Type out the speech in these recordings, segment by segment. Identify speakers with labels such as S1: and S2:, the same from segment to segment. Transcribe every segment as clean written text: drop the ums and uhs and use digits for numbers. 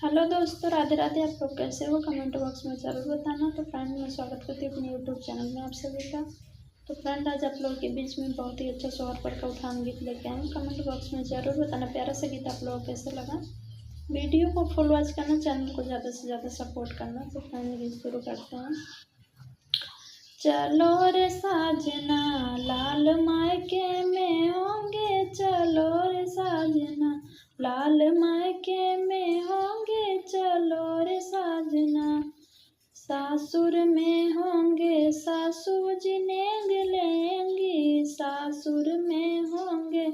S1: Hello दोस्तों, राधे राधे। आप लोग कैसे हो? कमेंट बॉक्स में ज़रूर बताना। तो फ्रेंड, मैं स्वागत करती हूँ अपने यूट्यूब चैनल में आप सभी का। तो फ्रेंड, आज आप लोगों के बीच में बहुत ही अच्छा सोहर पर का उठान गीत लेके आए हैं। कमेंट बॉक्स में ज़रूर बताना प्यारा सा गीत आप लोगों को कैसे लगा। वीडियो को फुल वॉच करना, चैनल को ज़्यादा से ज़्यादा सपोर्ट करना। तो फ्रेंड, गीत शुरू करते हैं। चलो रे साजना, लाल मायके में होंगे। चलो रे साजना, लाल मायके में होंगे। चलो रे साजना, सासुर में होंगे। सासू जी नेग लेंगी। सासुर में होंगे।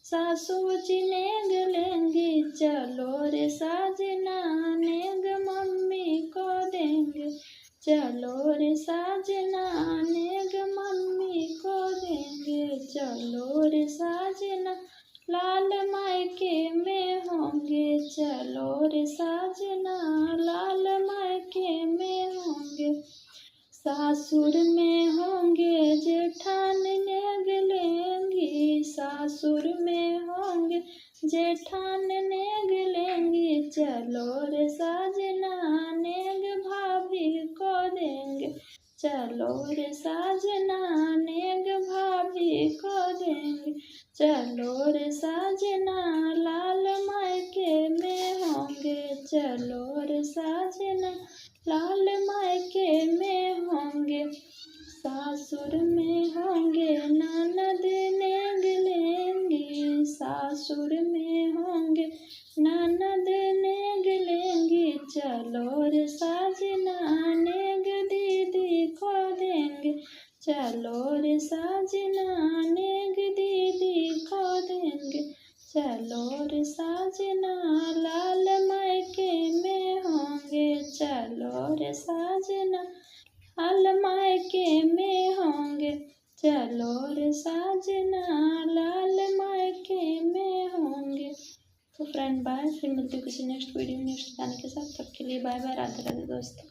S1: सासू जी नेग लेंगी। चलो रे साजना, नेग मम्मी को देंगे। चलो रे साजना, नेग मम्मी को देंगे। चलो रे साजना, लाल मायके में होंगे। चलो रे साजना, लाल मायके में होंगे। सासुर में होंगे। जेठान नेग लेंगी। सासुर में होंगे। जेठान नेग लेंगी। चलो रे साजना, नेग भाभी को देंगे। चलो रे साजना, नेग भाभी को देंगे। चलो रे साजना, लाल मायके में होंगे। चलो रे साजना, लाल मायके में होंगे। सासुर में होंगे। ननद नेग लेंगी। सासुर में होंगे। ननद नेग लेंगी। चलो रे साजना, नेग दीदी को देंगे। चलो रे साजना, नेग दीदी को देंगे। चलो रे साजना, लाल मायके में होंगे। चलो रे साजना, लाल मायके में होंगे। चलो रे साजना, लाल मायके में होंगे। तो फ्रेंड, बाय। फिर मिलते हैं किसी नेक्स्ट वीडियो नेक्स्ट गाने के साथ। तब के लिए बाय बाय। राधे राधे दोस्तों।